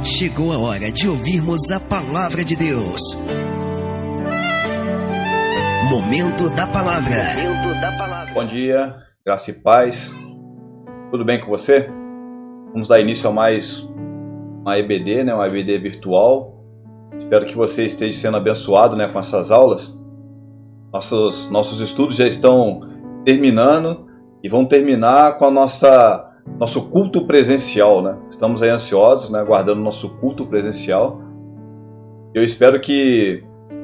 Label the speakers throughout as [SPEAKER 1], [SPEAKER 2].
[SPEAKER 1] Chegou a hora de ouvirmos a Palavra de Deus. Momento da Palavra.
[SPEAKER 2] Bom dia, graça e paz. Tudo bem com você? Vamos dar início a mais uma EBD, uma EBD virtual. Espero que você esteja sendo abençoado, com essas aulas. Nossos estudos já estão terminando e vão terminar com nosso culto presencial, Estamos aí ansiosos, aguardando nosso culto presencial. Eu espero que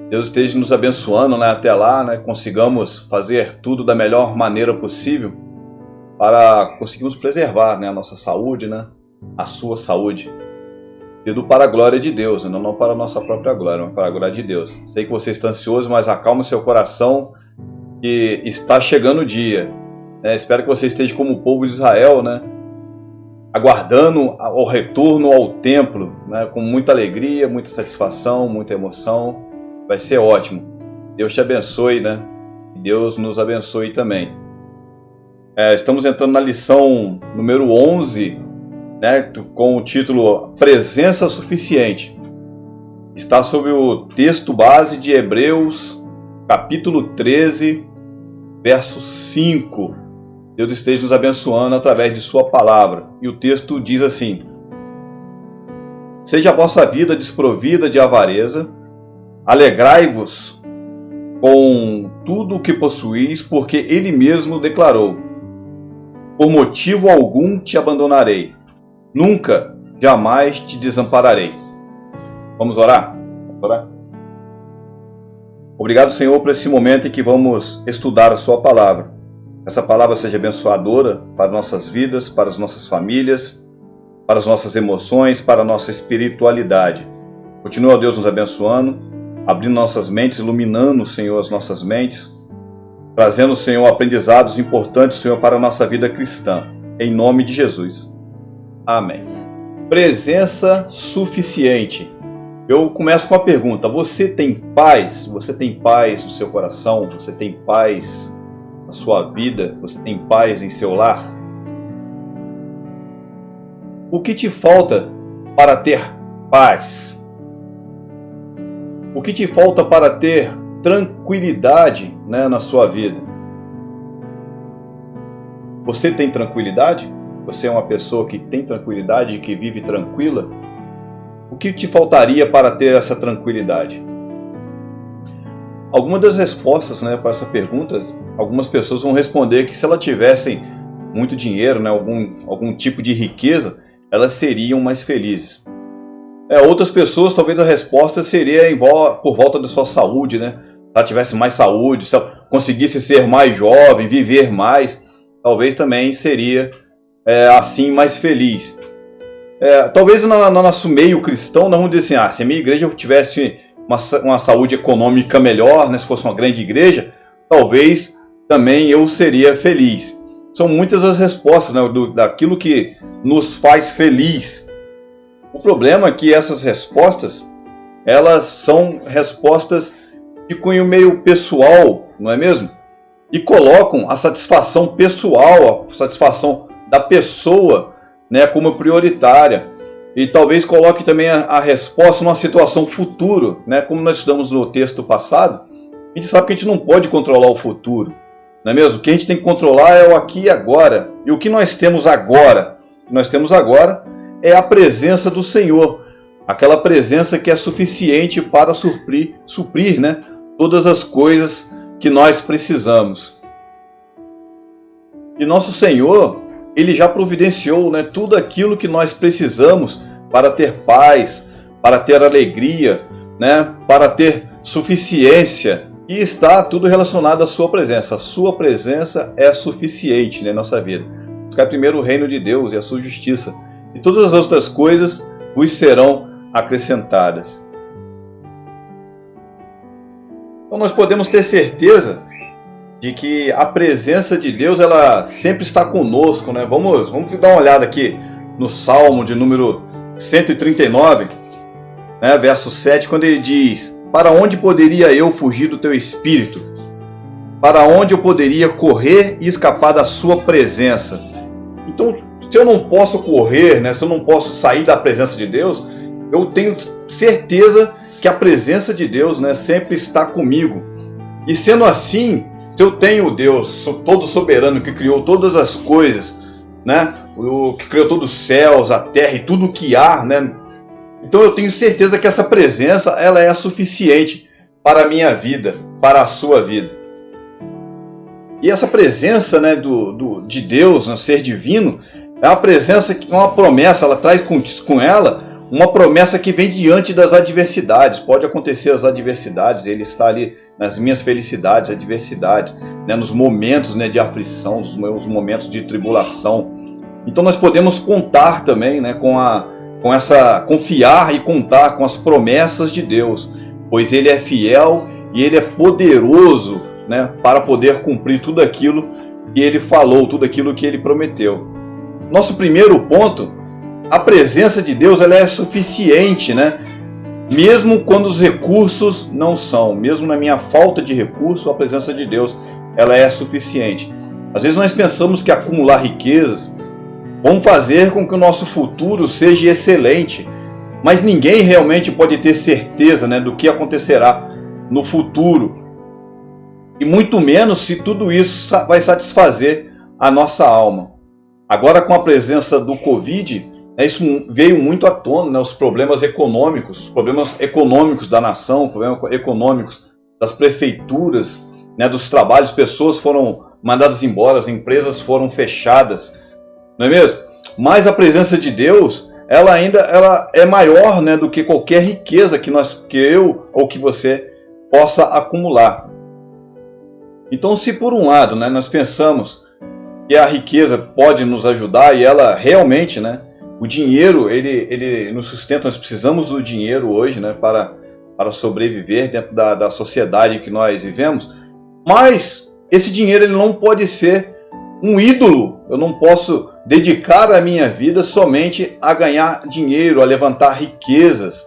[SPEAKER 2] Deus esteja nos abençoando, até lá, consigamos fazer tudo da melhor maneira possível para conseguirmos preservar, a nossa saúde, a sua saúde. Tudo para a glória de Deus, não para a nossa própria glória, mas para a glória de Deus. Sei que você está ansioso, mas acalme seu coração, que está chegando o dia. Espero que você esteja como o povo de Israel, aguardando o retorno ao templo, com muita alegria, muita satisfação, muita emoção. Vai ser ótimo. Deus te abençoe, e Deus nos abençoe também. Estamos entrando na lição número 11, com o título Presença Suficiente. Está sobre o texto base de Hebreus, capítulo 13, verso 5. Deus esteja nos abençoando através de sua palavra. E o texto diz assim: Seja a vossa vida desprovida de avareza, alegrai-vos com tudo o que possuís, porque Ele mesmo declarou: Por motivo algum te abandonarei, nunca, jamais te desampararei. Vamos orar? Obrigado, Senhor, por esse momento em que vamos estudar a sua palavra. Essa palavra seja abençoadora para nossas vidas, para as nossas famílias, para as nossas emoções, para a nossa espiritualidade. Continua, Deus, nos abençoando, abrindo nossas mentes, iluminando, Senhor, as nossas mentes, trazendo, Senhor, aprendizados importantes, Senhor, para a nossa vida cristã. Em nome de Jesus. Amém. Presença suficiente. Eu começo com a pergunta: você tem paz? Você tem paz no seu coração? Você tem paz na sua vida? Você tem paz em seu lar? O que te falta para ter paz? O que te falta para ter tranquilidade, na sua vida? Você tem tranquilidade? Você é uma pessoa que tem tranquilidade e que vive tranquila? O que te faltaria para ter essa tranquilidade? Algumas das respostas, para essa pergunta, algumas pessoas vão responder que se elas tivessem muito dinheiro, algum tipo de riqueza, elas seriam mais felizes. Outras pessoas, talvez a resposta seria por volta da sua saúde, Se ela tivesse mais saúde, se ela conseguisse ser mais jovem, viver mais, talvez também seria assim mais feliz. Talvez no nosso meio cristão nós vamos dizer assim: se a minha igreja tivesse uma saúde econômica melhor, se fosse uma grande igreja, talvez também eu seria feliz. São muitas as respostas, daquilo que nos faz feliz. O problema é que essas respostas, elas são respostas de cunho meio pessoal, não é mesmo? E colocam a satisfação pessoal, a satisfação da pessoa, como prioritária. E talvez coloque também a resposta numa situação futura, como nós estudamos no texto passado. A gente sabe que a gente não pode controlar o futuro, não é mesmo? O que a gente tem que controlar é o aqui e agora. E o que nós temos agora? O que nós temos agora é a presença do Senhor, aquela presença que é suficiente para suprir, todas as coisas que nós precisamos. E nosso Senhor, Ele já providenciou, tudo aquilo que nós precisamos para ter paz, para ter alegria, para ter suficiência. E está tudo relacionado à sua presença. A sua presença é suficiente na nossa vida. Buscar primeiro o reino de Deus e a sua justiça, e todas as outras coisas vos serão acrescentadas. Então nós podemos ter certeza de que a presença de Deus, ela sempre está conosco, Vamos dar uma olhada aqui no Salmo de número 139, verso 7, quando ele diz: Para onde poderia eu fugir do teu espírito? Para onde eu poderia correr e escapar da sua presença? Então, se eu não posso correr, se eu não posso sair da presença de Deus, eu tenho certeza que a presença de Deus, né, sempre está comigo. E sendo assim, se eu tenho o Deus todo soberano que criou todas as coisas, né, que criou todos os céus, a terra e tudo o que há, né, então eu tenho certeza que essa presença ela é suficiente para a minha vida, para a sua vida. E essa presença, né, de Deus, no ser divino, é uma presença, uma promessa, ela traz com ela uma promessa que vem diante das adversidades. Pode acontecer as adversidades, Ele está ali nas minhas felicidades, adversidades, né, nos momentos, né, de aflição, nos momentos de tribulação. Então nós podemos contar também, né, confiar e contar com as promessas de Deus, pois Ele é fiel e Ele é poderoso, né, para poder cumprir tudo aquilo que Ele falou, tudo aquilo que Ele prometeu. Nosso primeiro ponto, a presença de Deus ela é suficiente, né? Mesmo quando os recursos não são, mesmo na minha falta de recurso, a presença de Deus ela é suficiente. Às vezes nós pensamos que acumular riquezas vão fazer com que o nosso futuro seja excelente, mas ninguém realmente pode ter certeza, né, do que acontecerá no futuro, e muito menos se tudo isso vai satisfazer a nossa alma. Agora, com a presença do Covid, isso veio muito à tona, né, os problemas econômicos da nação, os problemas econômicos das prefeituras, né, dos trabalhos, pessoas foram mandadas embora, as empresas foram fechadas, não é mesmo? Mas a presença de Deus, ela é maior, né, do que qualquer riqueza que eu ou que você possa acumular. Então, se por um lado, né, nós pensamos que a riqueza pode nos ajudar e ela realmente, né, o dinheiro, ele nos sustenta, nós precisamos do dinheiro hoje, né, para sobreviver dentro da sociedade que nós vivemos, mas esse dinheiro ele não pode ser um ídolo. Eu não posso dedicar a minha vida somente a ganhar dinheiro, a levantar riquezas.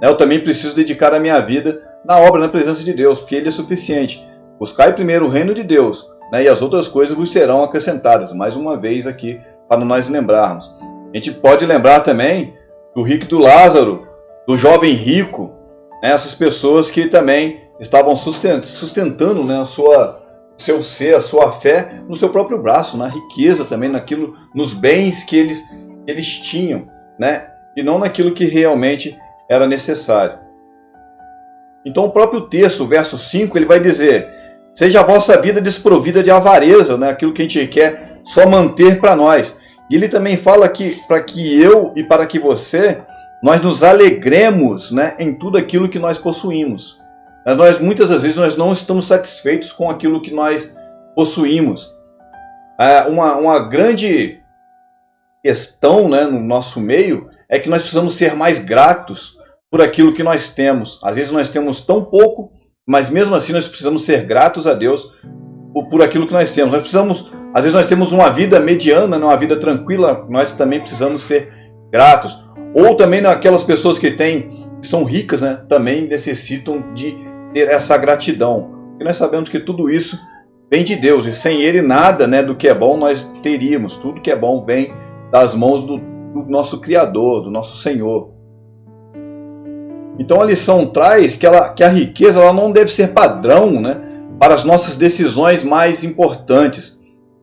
[SPEAKER 2] Eu também preciso dedicar a minha vida na obra, na presença de Deus, porque Ele é suficiente. Buscai primeiro o reino de Deus, né, e as outras coisas vos serão acrescentadas. Mais uma vez aqui, para nós lembrarmos. A gente pode lembrar também do rico e do Lázaro, do jovem rico, né, essas pessoas que também estavam sustentando, né, seu ser, a sua fé no seu próprio braço, na riqueza também, nos bens que eles tinham, né, e não naquilo que realmente era necessário. Então o próprio texto, verso 5, ele vai dizer: seja a vossa vida desprovida de avareza, né, aquilo que a gente quer só manter para nós. E ele também fala que para que eu e para que você, nós nos alegremos, né, em tudo aquilo que nós possuímos. Muitas das vezes nós não estamos satisfeitos com aquilo que nós possuímos. Uma grande questão, né, no nosso meio é que nós precisamos ser mais gratos por aquilo que nós temos. Às vezes nós temos tão pouco, mas mesmo assim nós precisamos ser gratos a Deus por aquilo que nós temos. Às vezes nós temos uma vida mediana, uma vida tranquila, nós também precisamos ser gratos. Ou também aquelas pessoas que são ricas, né, também necessitam de ter essa gratidão. E nós sabemos que tudo isso vem de Deus, e sem Ele nada, né, do que é bom nós teríamos. Tudo que é bom vem das mãos do nosso Criador, do nosso Senhor. Então a lição traz que a riqueza ela não deve ser padrão, né, para as nossas decisões mais importantes.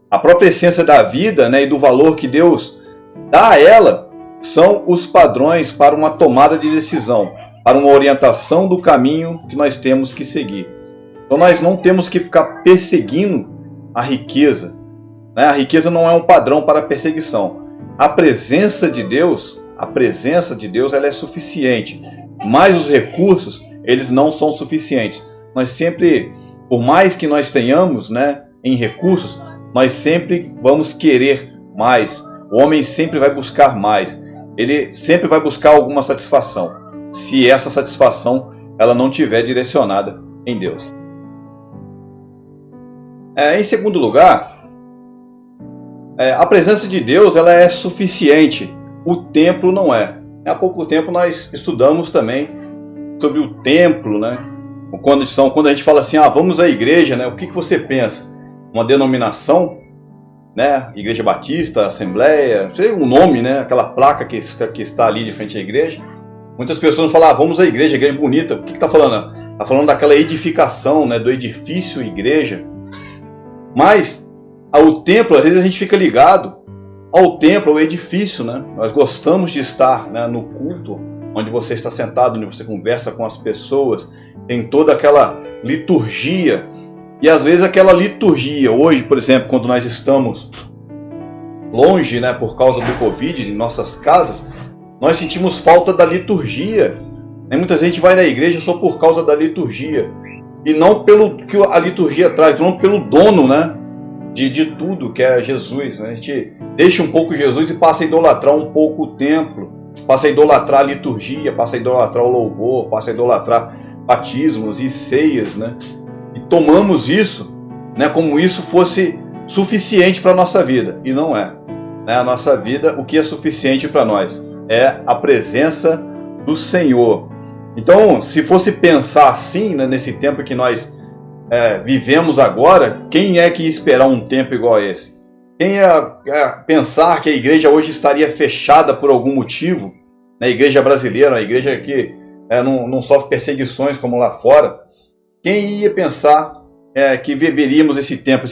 [SPEAKER 2] A própria essência da vida, né, e do valor que Deus dá a ela são os padrões para uma tomada de decisão, para uma orientação do caminho que nós temos que seguir. Então nós não temos que ficar perseguindo a riqueza, né? A riqueza não é um padrão para perseguição. A presença de Deus ela é suficiente, mas os recursos eles não são suficientes. Nós sempre, por mais que nós tenhamos, né, em recursos, nós sempre vamos querer mais. O homem sempre vai buscar mais. Ele sempre vai buscar alguma satisfação, se essa satisfação ela não estiver direcionada em Deus. Em segundo lugar, a presença de Deus ela é suficiente, o templo não é. Há pouco tempo nós estudamos também sobre o templo, né? Quando a gente fala assim, vamos à igreja, né? O que você pensa? Uma denominação, né? Igreja Batista, Assembleia, sei o nome, né? Aquela placa que está ali de frente à igreja. Muitas pessoas falam, vamos à igreja, a igreja é bonita. O que está falando? Está falando daquela edificação, né, do edifício igreja. Mas ao templo, às vezes a gente fica ligado ao templo, ao edifício, né? Nós gostamos de estar, né, no culto, onde você está sentado, onde você conversa com as pessoas, tem toda aquela liturgia. E às vezes aquela liturgia, hoje, por exemplo, quando nós estamos longe, né, por causa do Covid, em nossas casas, nós sentimos falta da liturgia. Muita gente vai na igreja só por causa da liturgia. E não pelo que a liturgia traz, não pelo dono, né, de tudo, que é Jesus. Né? A gente deixa um pouco Jesus e passa a idolatrar um pouco o templo. Passa a idolatrar a liturgia, passa a idolatrar o louvor, passa a idolatrar batismos e ceias. Né? E tomamos isso, né, como isso fosse suficiente para a nossa vida. E não é. Né? A nossa vida, o que é suficiente para nós? É a presença do Senhor. Então, se fosse pensar assim, né, nesse tempo que nós vivemos agora, quem é que ia esperar um tempo igual a esse? Quem ia pensar que a igreja hoje estaria fechada por algum motivo? A igreja brasileira, a igreja que não sofre perseguições como lá fora. Quem ia pensar que viveríamos esse tempo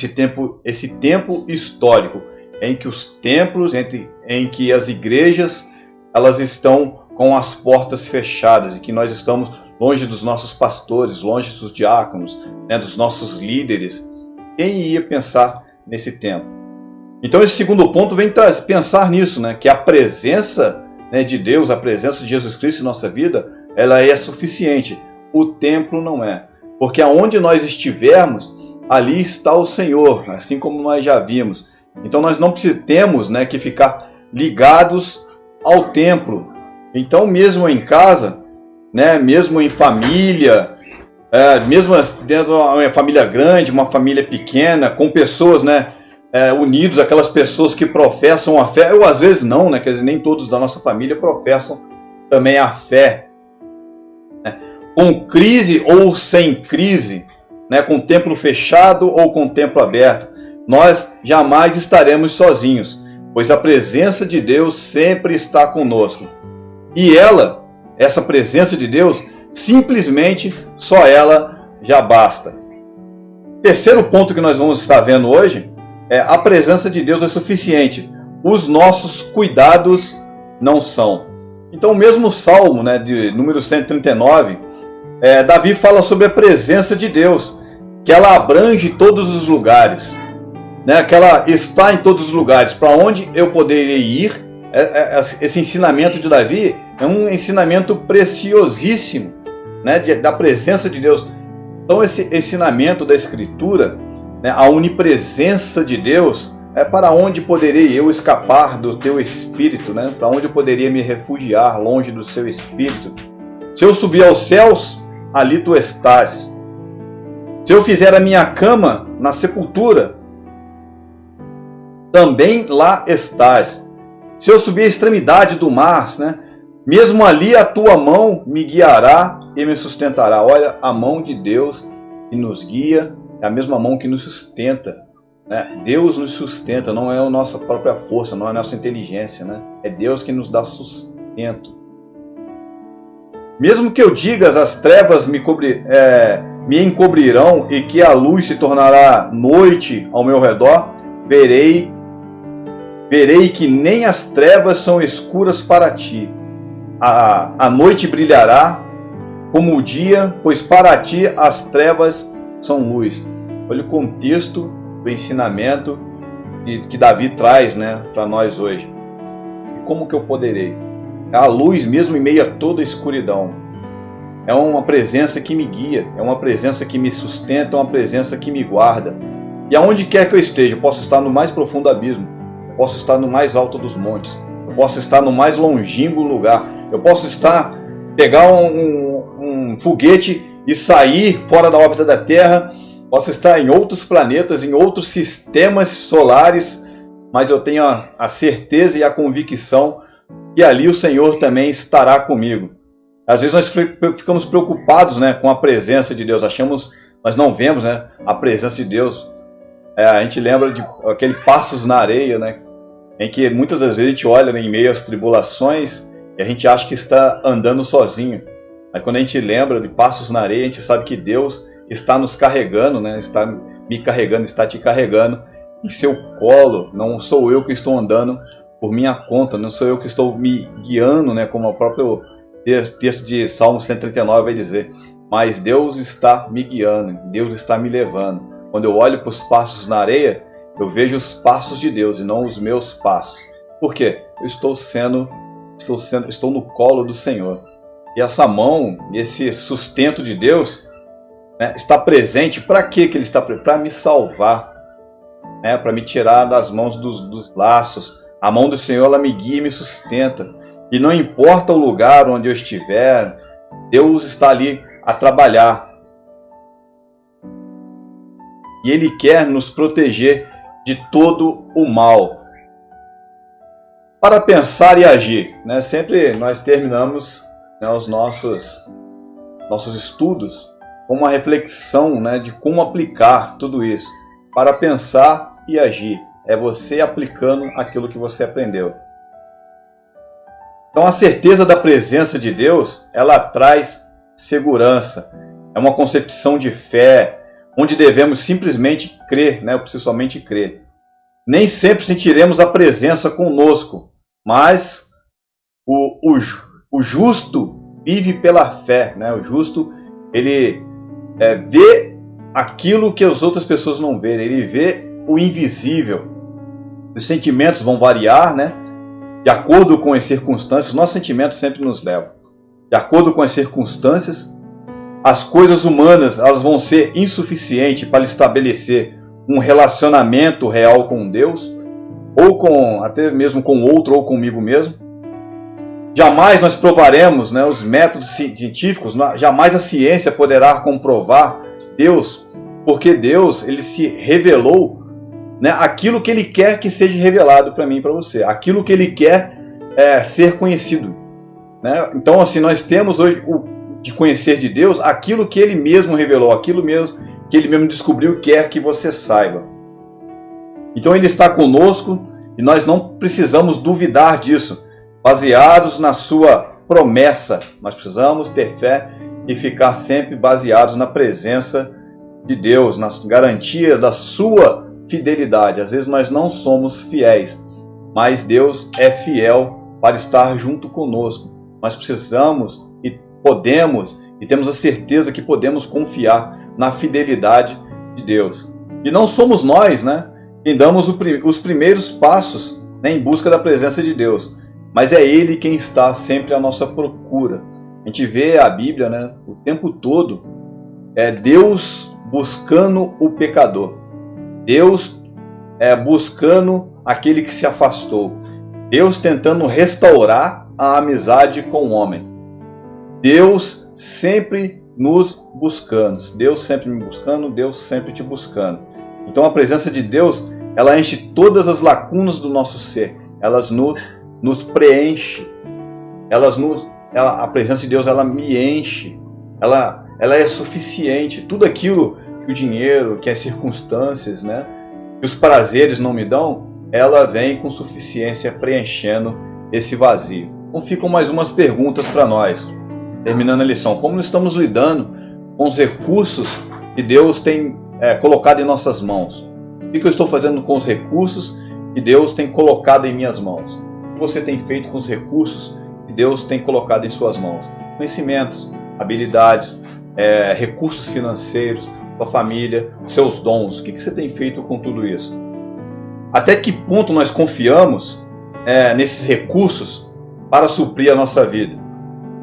[SPEAKER 2] histórico, em que os templos, em que as igrejas, elas estão com as portas fechadas e que nós estamos longe dos nossos pastores, longe dos diáconos, né, dos nossos líderes. Quem ia pensar nesse tempo? Então esse segundo ponto vem pensar nisso, né, que a presença, né, de Deus, a presença de Jesus Cristo em nossa vida, ela é suficiente. O templo não é. Porque aonde nós estivermos, ali está o Senhor, assim como nós já vimos. Então nós não temos, né, que ficar ligados ao templo. Então mesmo em casa, né, mesmo em família, mesmo dentro de uma família grande, uma família pequena, com pessoas, né, unidos, aquelas pessoas que professam a fé, ou às vezes não, né, quer dizer, nem todos da nossa família professam também a fé. Né, com crise ou sem crise, né, com o templo fechado ou com o templo aberto, nós jamais estaremos sozinhos, pois a presença de Deus sempre está conosco. E essa presença de Deus, simplesmente só ela já basta. Terceiro ponto que nós vamos estar vendo hoje é a presença de Deus é suficiente. Os nossos cuidados não são. Então o mesmo Salmo, né, de número 139, Davi fala sobre a presença de Deus, que ela abrange todos os lugares, né, que ela está em todos os lugares. Para onde eu poderia ir? Esse ensinamento de Davi é um ensinamento preciosíssimo, né, da presença de Deus. Então esse ensinamento da Escritura, né, a onipresença de Deus, para onde poderei eu escapar do teu Espírito? Né? Para onde eu poderia me refugiar longe do seu Espírito? Se eu subir aos céus, ali tu estás. Se eu fizer a minha cama na sepultura, também lá estás. Se eu subir à extremidade do mar, né, mesmo ali a tua mão me guiará e me sustentará. Olha, a mão de Deus que nos guia é a mesma mão que nos sustenta. Né? Deus nos sustenta, não é a nossa própria força, não é a nossa inteligência. Né? É Deus que nos dá sustento. Mesmo que eu diga as trevas me encobrirão e que a luz se tornará noite ao meu redor, verei que nem as trevas são escuras para ti. A noite brilhará como o dia, pois para ti as trevas são luz. Olha o contexto do ensinamento que Davi traz, né, para nós hoje. Como que eu poderei? É a luz mesmo em meio a toda a escuridão. É uma presença que me guia, é uma presença que me sustenta, é uma presença que me guarda. E aonde quer que eu esteja, eu posso estar no mais profundo abismo, eu posso estar no mais alto dos montes, eu posso estar no mais longínquo lugar, eu posso pegar um foguete e sair fora da órbita da Terra, posso estar em outros planetas, em outros sistemas solares, mas eu tenho a certeza e a convicção que ali o Senhor também estará comigo. Às vezes nós ficamos preocupados, né, com a presença de Deus, nós não vemos, né, a presença de Deus. A gente lembra de aquele Passos na Areia, né, em que muitas das vezes a gente olha, né, em meio às tribulações e a gente acha que está andando sozinho. Mas quando a gente lembra de passos na areia, a gente sabe que Deus está nos carregando, né? Está me carregando, está te carregando em seu colo. Não sou eu que estou andando por minha conta, não sou eu que estou me guiando, né? Como o próprio texto de Salmo 139 vai dizer. Mas Deus está me guiando, Deus está me levando. Quando eu olho para os passos na areia, eu vejo os passos de Deus e não os meus passos. Por quê? Eu estou no colo do Senhor. E essa mão, esse sustento de Deus, né, está presente. Para quê que ele está presente? Para me salvar, né, para me tirar das mãos dos laços. A mão do Senhor, ela me guia e me sustenta. E não importa o lugar onde eu estiver, Deus está ali a trabalhar. E Ele quer nos proteger de todo o mal. Para pensar e agir, né? Sempre nós terminamos, né, os nossos estudos com uma reflexão, né, de como aplicar tudo isso. Para pensar e agir, é você aplicando aquilo que você aprendeu. Então a certeza da presença de Deus, ela traz segurança. É uma concepção de fé, onde devemos simplesmente crer, né? Eu preciso somente crer. Nem sempre sentiremos a presença conosco, mas o justo vive pela fé, né? O justo, ele vê aquilo que as outras pessoas não veem, ele vê o invisível. Os sentimentos vão variar, né? De acordo com as circunstâncias, nossos sentimentos sempre nos levam. De acordo com as circunstâncias, as coisas humanas, elas vão ser insuficientes para estabelecer um relacionamento real com Deus, ou até mesmo com outro, ou comigo mesmo. Jamais nós provaremos, né, os métodos científicos, jamais a ciência poderá comprovar Deus, porque Deus, ele se revelou, né, aquilo que Ele quer que seja revelado para mim e para você, aquilo que Ele quer ser conhecido. Né? Então, assim, nós temos hoje de conhecer de Deus aquilo que Ele mesmo revelou, aquilo mesmo que Ele mesmo descobriu, quer que você saiba. Então Ele está conosco e nós não precisamos duvidar disso. Baseados na sua promessa, nós precisamos ter fé e ficar sempre baseados na presença de Deus, na garantia da sua fidelidade. Às vezes nós não somos fiéis, mas Deus é fiel para estar junto conosco. Nós precisamos e podemos e temos a certeza que podemos confiar na fidelidade de Deus. E não somos nós, né, quem damos os primeiros passos, né, em busca da presença de Deus, mas é Ele quem está sempre à nossa procura. A gente vê a Bíblia, né, o tempo todo, Deus buscando o pecador, Deus buscando aquele que se afastou, Deus tentando restaurar a amizade com o homem, Deus sempre nos buscando, Deus sempre me buscando, Deus sempre te buscando. Então a presença de Deus, ela enche todas as lacunas do nosso ser, elas nos preenche, a presença de Deus, ela me enche, ela é suficiente. Tudo aquilo que o dinheiro, que as circunstâncias, né, que os prazeres não me dão, ela vem com suficiência preenchendo esse vazio. Então ficam mais umas perguntas para nós, terminando a lição. Como estamos lidando com os recursos que Deus tem colocado em nossas mãos? O que eu estou fazendo com os recursos que Deus tem colocado em minhas mãos? O que você tem feito com os recursos que Deus tem colocado em suas mãos? Conhecimentos, habilidades, recursos financeiros, sua família, seus dons. O que você tem feito com tudo isso? Até que ponto nós confiamos nesses recursos para suprir a nossa vida?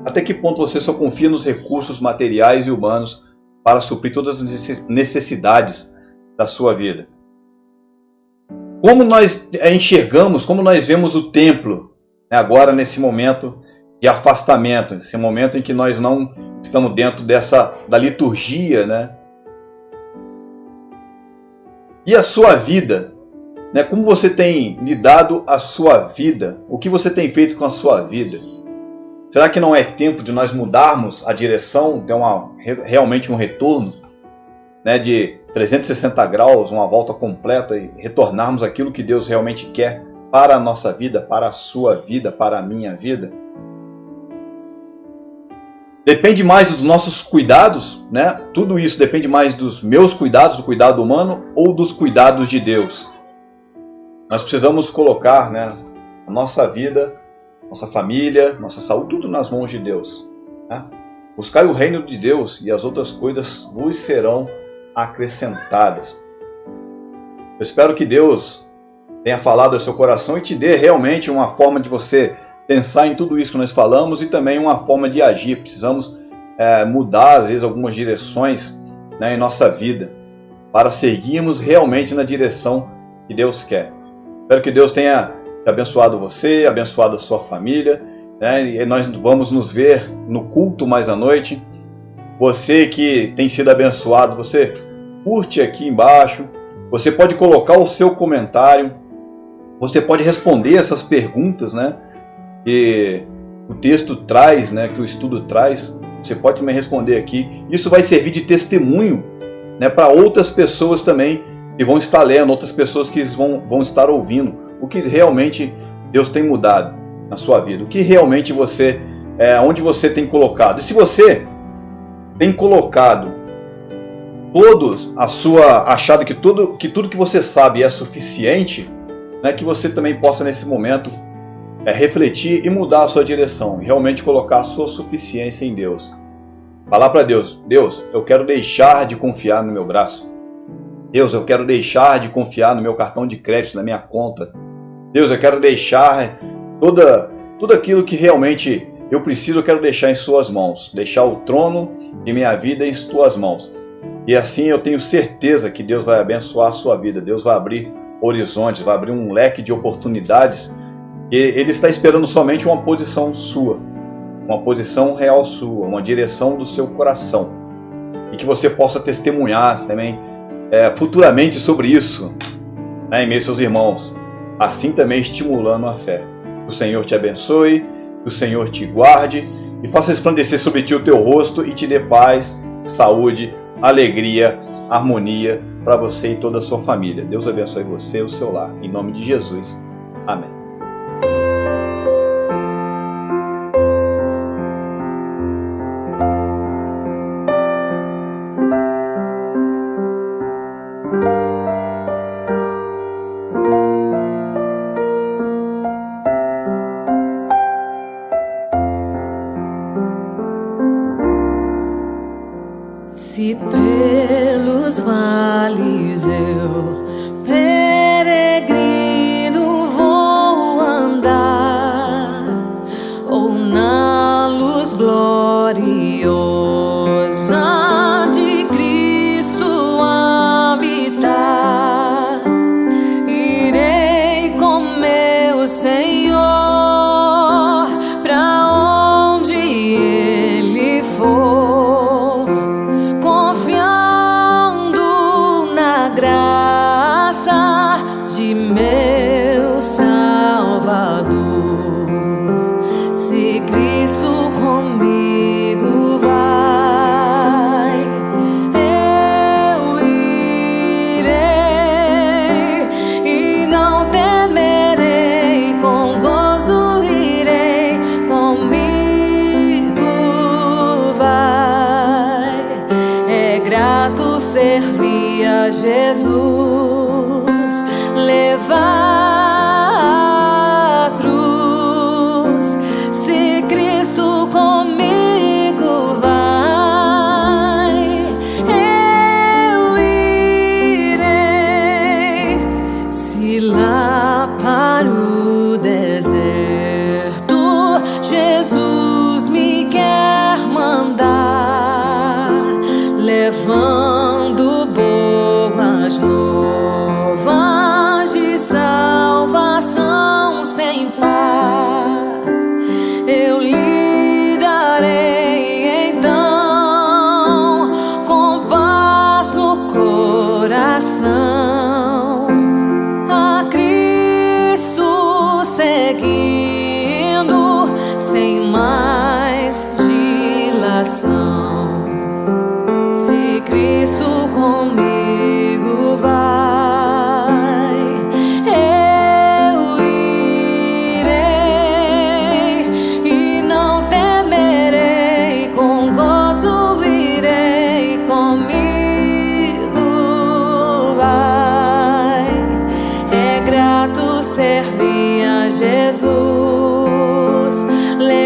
[SPEAKER 2] Até que ponto você só confia nos recursos materiais e humanos para suprir todas as necessidades da sua vida? Como nós enxergamos, como nós vemos o templo, né, agora nesse momento de afastamento, esse momento em que nós não estamos dentro da liturgia, né? E a sua vida, né? Como você tem lidado a sua vida? O que você tem feito com a sua vida? Será que não é tempo de nós mudarmos a direção, ter realmente um retorno, né, de 360 graus, uma volta completa e retornarmos aquilo que Deus realmente quer para a nossa vida, para a sua vida, para a minha vida? depende mais dos nossos cuidados, né? Tudo isso depende mais dos meus cuidados, do cuidado humano ou dos cuidados de Deus. Nós precisamos colocar, né, a nossa vida, nossa família, nossa saúde, tudo nas mãos de Deus, né? Buscai o reino de Deus e as outras coisas vos serão acrescentadas. Eu espero que Deus tenha falado ao seu coração e te dê realmente uma forma de você pensar em tudo isso que nós falamos e também uma forma de agir. Precisamos mudar, às vezes, algumas direções, né, em nossa vida para seguirmos realmente na direção que Deus quer. Espero que Deus tenha abençoado você, abençoado a sua família, né, e nós vamos nos ver no culto mais à noite. Você que tem sido abençoado, você curte aqui embaixo, você pode colocar o seu comentário, você pode responder essas perguntas, né, que o texto traz, né, que o estudo traz. Você pode também responder aqui. Isso vai servir de testemunho, né, para outras pessoas também que vão estar lendo, outras pessoas que vão estar ouvindo o que realmente Deus tem mudado na sua vida, o que realmente você, onde você tem colocado. E se você tem colocado achado que tudo que você sabe é suficiente, né, que você também possa nesse momento refletir e mudar a sua direção, e realmente colocar a sua suficiência em Deus. Falar para Deus: Deus, eu quero deixar de confiar no meu braço. Deus, eu quero deixar de confiar no meu cartão de crédito, na minha conta. Deus, eu quero deixar tudo aquilo que realmente eu preciso, eu quero deixar em suas mãos. Deixar o trono de minha vida em suas mãos. E assim eu tenho certeza que Deus vai abençoar a sua vida. Deus vai abrir horizontes, vai abrir um leque de oportunidades. E Ele está esperando somente uma posição sua, uma posição real sua, uma direção do seu coração. E que você possa testemunhar também futuramente sobre isso, né, em meio aos seus irmãos. Assim também estimulando a fé. Que o Senhor te abençoe, que o Senhor te guarde e faça resplandecer sobre ti o teu rosto e te dê paz, saúde, alegria, harmonia para você e toda a sua família. Deus abençoe você e o seu lar. Em nome de Jesus. Amém.
[SPEAKER 3] Se pelos vales eu peregrino vou andar, ou na luz gloriosa de Cristo habitar, irei com meu Senhor pra onde Ele for. De meu Salvador, se Cristo comigo vai, eu irei e não temerei, com gozo irei, comigo vai. É grato servir a Jesus, levar a cruz, se Cristo comigo vai, eu irei. Se lá para o deserto Jesus me quer mandar, levando boas novas de salvação,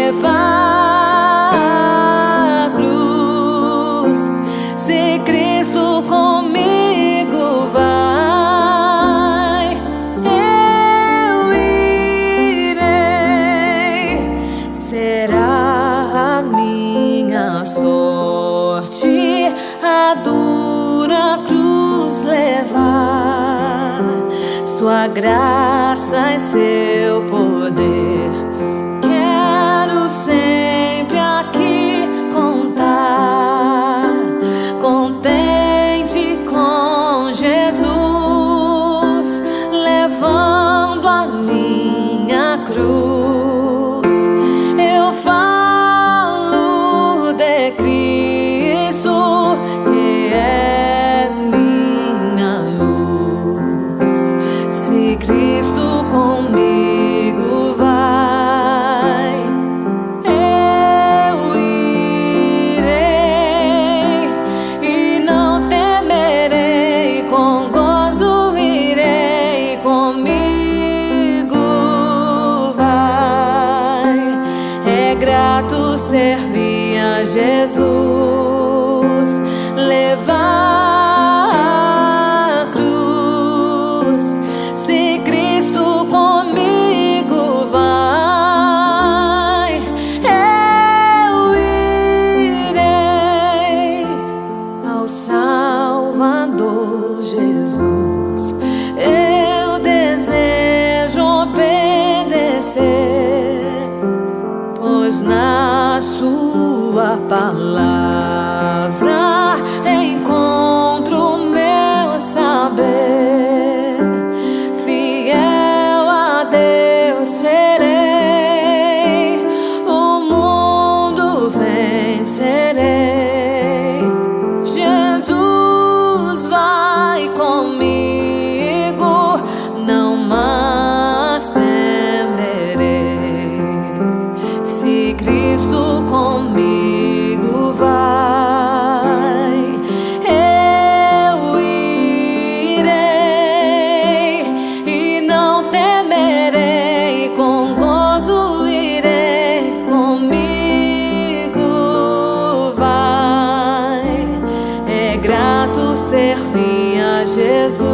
[SPEAKER 3] levar a cruz. Se Cristo comigo vai, eu irei. Será a minha sorte a dura cruz levar, sua graça e seu poder. Quero sempre aqui contar, contente com Jesus, levando a minha cruz. Eu falo de Cristo, que é minha luz. Se Cristo comigo vai, eu irei e não temerei, com gozo irei, comigo vai. É grato servir a Jesus, levar a cruz. Se Cristo comigo vai, eu irei ao Salvador Jesus. Eu desejo obedecer, pois na sua palavra encontro meu saber. Fiel a Deus serei, o mundo vencerei. Jesus vai comigo, não mais temerei. Se Cristo comigo vai, eu irei e não temerei, com gozo irei, comigo vai. É grato servir a Jesus,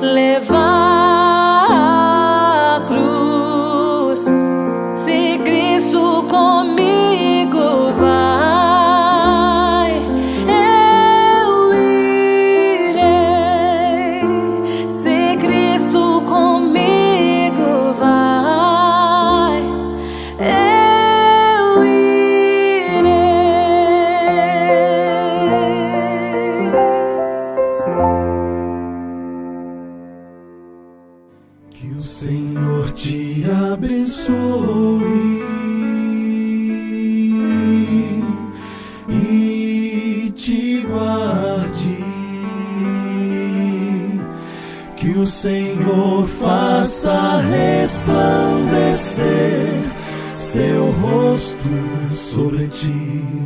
[SPEAKER 3] levar a cruz. Se Cristo comigo vai, eu irei. Se Cristo comigo vai, eu irei.
[SPEAKER 4] Que o Senhor te abençoe e te guarde. Que o Senhor faça resplandecer seu rosto sobre ti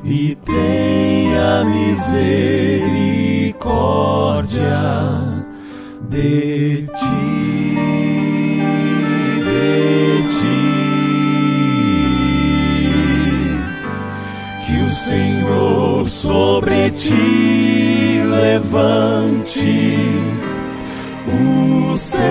[SPEAKER 4] e tenha misericórdia de ti, de ti. Que o Senhor sobre ti levante o céu